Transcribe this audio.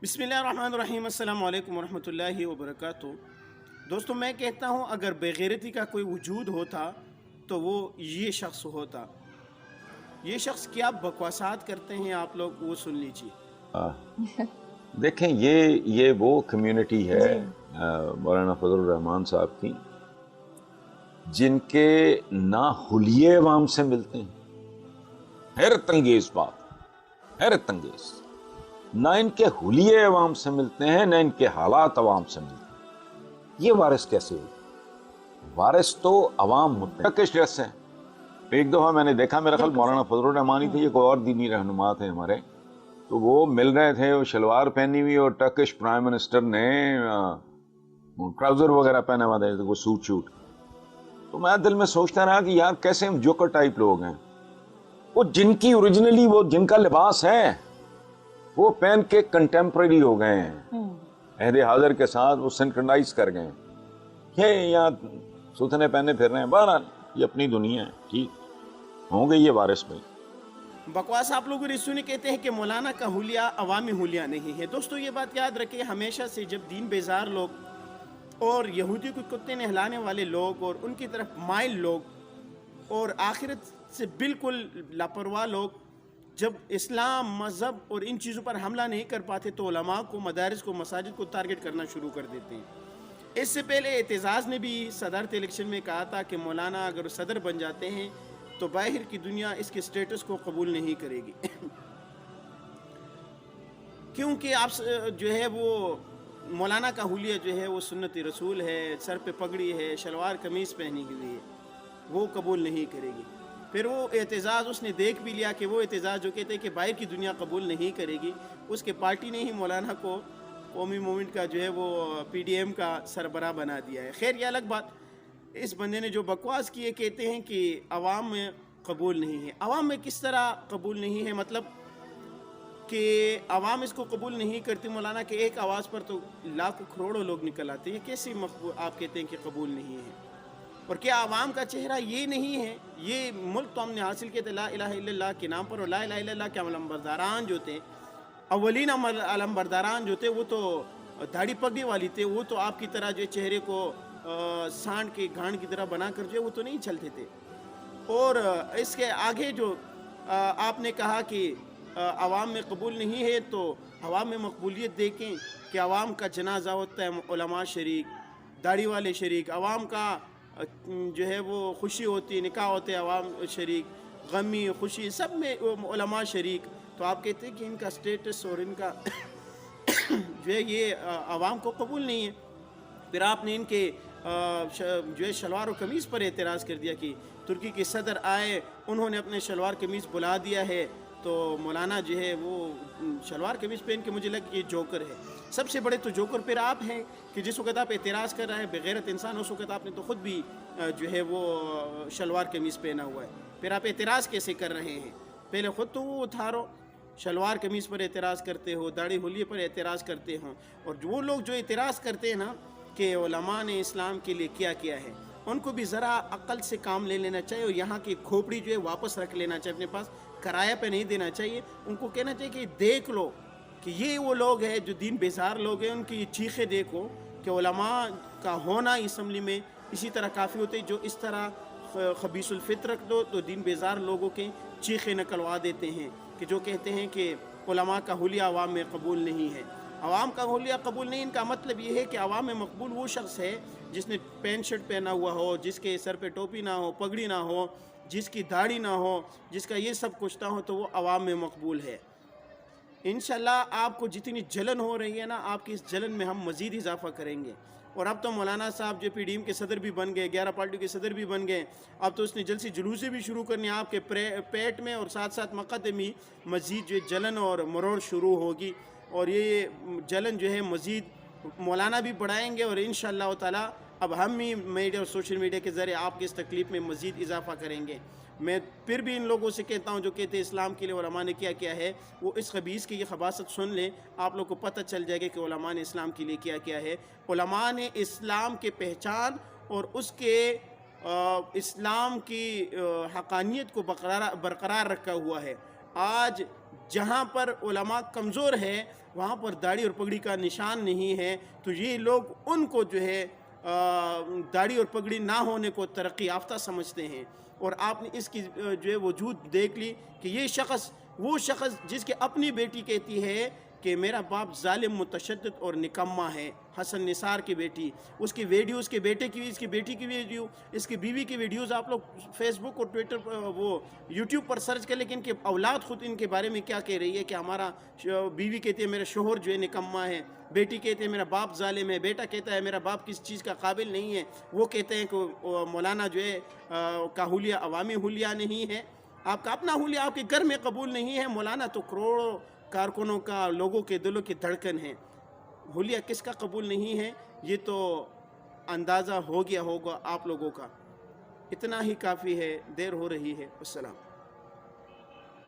بسم اللہ الرحمن الرحیم۔ السلام علیکم ورحمۃ اللہ وبرکاتہ۔ دوستوں، میں کہتا ہوں اگر بےغیرتی کا کوئی وجود ہوتا تو وہ یہ شخص ہوتا۔ یہ شخص کیا بکواسات کرتے ہیں آپ لوگ وہ سن لیجیے۔ دیکھیں یہ وہ کمیونٹی ہے مولانا فضل الرحمان صاحب کی، جن کے نہ حلیے عوام سے ملتے ہیں، حیرت انگیز بات، حیرت انگیز، نہ ان کے حلیے عوام سے ملتے ہیں، نہ ان کے حالات عوام سے ملتے ہیں۔ یہ وارث کیسے ہوگا؟ وارث تو عوام ہوتے ہیں۔ ٹرکش ڈریس ہے۔ ایک دفعہ میں نے دیکھا، میرا خیال مولانا فضل الرحمان ہی تھے، یہ کوئی اور دینی رہنما تھے ہمارے، تو وہ مل رہے تھے، وہ شلوار پہنی ہوئی اور ٹرکش پرائم منسٹر نے ٹراؤزر وغیرہ پہنا ہوا تھا، کوئی سوٹ شوٹ۔ تو میں دل میں سوچتا رہا کہ یار کیسے ہم جوکر ٹائپ لوگ ہیں، وہ جن کی اوریجنلی وہ جن کا لباس ہے وہ پہن کے کنٹمپریری ہو گئے ہیں، عہد حاضر کے ساتھ وہ سنکرنائز کر گئے ہیں، یہ یہاں ستنے پہنے پھر رہے ہیں۔ بہرحال یہ اپنی دنیا ہے، ٹھیک ہوں گے یہ وارث بھائی۔ بکواس آپ لوگ رسونے کہتے ہیں کہ مولانا کا حلیہ عوامی حلیہ نہیں ہے۔ دوستو یہ بات یاد رکھیں، ہمیشہ سے جب دین بیزار لوگ اور یہودی کو کتے نہلانے والے لوگ اور ان کی طرف مائل لوگ اور آخرت سے بالکل لاپرواہ لوگ جب اسلام، مذہب اور ان چیزوں پر حملہ نہیں کر پاتے تو علماء کو، مدارس کو، مساجد کو ٹارگٹ کرنا شروع کر دیتے ہیں۔ اس سے پہلے اعتزاز نے بھی صدارت الیکشن میں کہا تھا کہ مولانا اگر صدر بن جاتے ہیں تو باہر کی دنیا اس کے سٹیٹس کو قبول نہیں کرے گی کیونکہ آپ جو ہے وہ مولانا کا حلیہ جو ہے وہ سنت رسول ہے، سر پہ پگڑی ہے، شلوار قمیص پہنی ہوئی ہے، وہ قبول نہیں کرے گی۔ پھر وہ اعتزاز اس نے دیکھ بھی لیا کہ وہ اعتزاز جو کہتے ہیں کہ باہر کی دنیا قبول نہیں کرے گی، اس کے پارٹی نے ہی مولانا کو قومی موومنٹ کا جو ہے وہ پی ڈی ایم کا سربراہ بنا دیا ہے۔ خیر یہ الگ بات۔ اس بندے نے جو بکواس کیے، کہتے ہیں کہ عوام میں قبول نہیں ہے۔ عوام میں کس طرح قبول نہیں ہے؟ مطلب کہ عوام اس کو قبول نہیں کرتی مولانا کہ ایک آواز پر تو لاکھوں کروڑوں لوگ نکل آتے ہیں، کیسے آپ کہتے ہیں کہ قبول نہیں ہے؟ اور کیا عوام کا چہرہ یہ نہیں ہے؟ یہ ملک تو ہم نے حاصل کیا تھا لا الہ الا اللہ کے نام پر، اور لا الہ الا اللہ کے علمبرداران جو تھے، اولین علمبرداران جو تھے، وہ تو داڑھی پگڑی والی تھے، وہ تو آپ کی طرح جو چہرے کو سانڈ کے گھاڑ کی طرح بنا کر جو ہے وہ تو نہیں چلتے تھے۔ اور اس کے آگے جو آپ نے کہا کہ عوام میں قبول نہیں ہے، تو عوام میں مقبولیت دیکھیں کہ عوام کا جنازہ ہوتا ہے، علماء شریک، داڑھی والے شریک، عوام کا جو ہے وہ خوشی ہوتی ہے، نکاح ہوتے ہیں عوام شریک، غمی خوشی سب میں علماء شریک، تو آپ کہتے ہیں کہ ان کا سٹیٹس اور ان کا جو ہے یہ عوام کو قبول نہیں ہے۔ پھر آپ نے ان کے جو ہے شلوار و قمیص پر اعتراض کر دیا کہ ترکی کے صدر آئے، انہوں نے اپنے شلوار قمیص بلا دیا ہے، تو مولانا جو ہے وہ شلوار قمیص پہن کے مجھے لگا کہ یہ جوکر ہے۔ سب سے بڑے تو جوکر پھر آپ ہیں کہ جس وقت آپ اعتراض کر رہے ہیں بغیرت انسان، اس وقت آپ نے تو خود بھی جو ہے وہ شلوار قمیص پہنا ہوا ہے، پھر آپ اعتراض کیسے کر رہے ہیں؟ پہلے خود تو وہ اتھارو، شلوار قمیص پر اعتراض کرتے ہو، داڑھی حلیے پر اعتراض کرتے ہوں، اور وہ لوگ جو اعتراض کرتے ہیں نا کہ علماء نے اسلام کے لیے کیا کیا ہے، ان کو بھی ذرا عقل سے کام لے لینا چاہیے، اور یہاں کی کھوپڑی جو ہے واپس رکھ لینا چاہیے اپنے پاس، کرایہ پہ نہیں دینا چاہیے۔ ان کو کہنا چاہیے کہ دیکھ لو کہ یہ وہ لوگ ہیں جو دین بیزار لوگ ہیں، ان کی یہ چیخیں دیکھو کہ علماء کا ہونا اسمبلی میں اسی طرح کافی ہوتے، جو اس طرح خبیث الفطر رکھ دو تو دین بیزار لوگوں کے چیخیں نکلوا دیتے ہیں کہ جو کہتے ہیں کہ علماء کا حلیہ عوام میں قبول نہیں ہے۔ عوام کا حلیہ قبول نہیں، ان کا مطلب یہ ہے کہ عوام میں مقبول وہ شخص ہے جس نے پینٹ شرٹ پہنا ہوا ہو، جس کے سر پہ ٹوپی نہ ہو، پگڑی نہ ہو، جس کی داڑھی نہ ہو، جس کا یہ سب کچھ نہ ہو، تو وہ عوام میں مقبول ہے۔ انشاءاللہ آپ کو جتنی جلن ہو رہی ہے نا، آپ کی اس جلن میں ہم مزید اضافہ کریں گے۔ اور اب تو مولانا صاحب جو پی ڈی ایم کے صدر بھی بن گئے، 11 پارٹی کے صدر بھی بن گئے، اب تو اس نے جلسی جلوسے بھی شروع کرنے آپ کے پیٹ میں، اور ساتھ ساتھ مقدم میں مزید جو جلن اور مروڑ شروع ہوگی، اور یہ جلن جو ہے مزید مولانا بھی بڑھائیں گے، اور انشاءاللہ تعالی اب ہم ہی میڈیا اور سوشل میڈیا کے ذریعے آپ کی اس تکلیف میں مزید اضافہ کریں گے۔ میں پھر بھی ان لوگوں سے کہتا ہوں جو کہتے ہیں اسلام کے لیے علماء نے کیا کیا ہے، وہ اس خبیث کی یہ خباثت سن لیں، آپ لوگ کو پتہ چل جائے گا کہ علماء نے اسلام کے لیے کیا کیا ہے۔ علماء نے اسلام کے پہچان اور اس کے اسلام کی حقانیت کو برقرار رکھا ہوا ہے۔ آج جہاں پر علماء کمزور ہے وہاں پر داڑھی اور پگڑی کا نشان نہیں ہے، تو یہ لوگ ان کو جو ہے داڑھی اور پگڑی نہ ہونے کو ترقی یافتہ سمجھتے ہیں۔ اور آپ نے اس کی جو ہے وجود دیکھ لی کہ یہ شخص وہ شخص جس کی اپنی بیٹی کہتی ہے کہ میرا باپ ظالم، متشدد اور نکمہ ہے، حسن نثار کی بیٹی، اس کی ویڈیو، اس کے بیٹے کی، اس کی بیٹی کی ویڈیو، اس کی بیوی کی ویڈیوز آپ لوگ فیس بک اور ٹویٹر پر وہ یوٹیوب پر سرچ کر، لیکن ان کے اولاد خود ان کے بارے میں کیا کہہ رہی ہے کہ ہمارا بیوی کہتی ہے میرا شوہر جو ہے نکمہ ہے، بیٹی کہتے ہیں میرا باپ ظالم ہے، بیٹا کہتا ہے میرا باپ کس چیز کا قابل نہیں ہے، وہ کہتے ہیں کہ مولانا جو ہے کا حلیہ عوامی حلیہ نہیں ہے، آپ کا اپنا حلیہ آپ کے گھر میں قبول نہیں ہے، مولانا تو کروڑوں کارکنوں کا، لوگوں کے دلوں کی دھڑکن ہے، حلیہ کس کا قبول نہیں ہے یہ تو اندازہ ہو گیا ہوگا آپ لوگوں کا۔ اتنا ہی کافی ہے، دیر ہو رہی ہے۔ السلام۔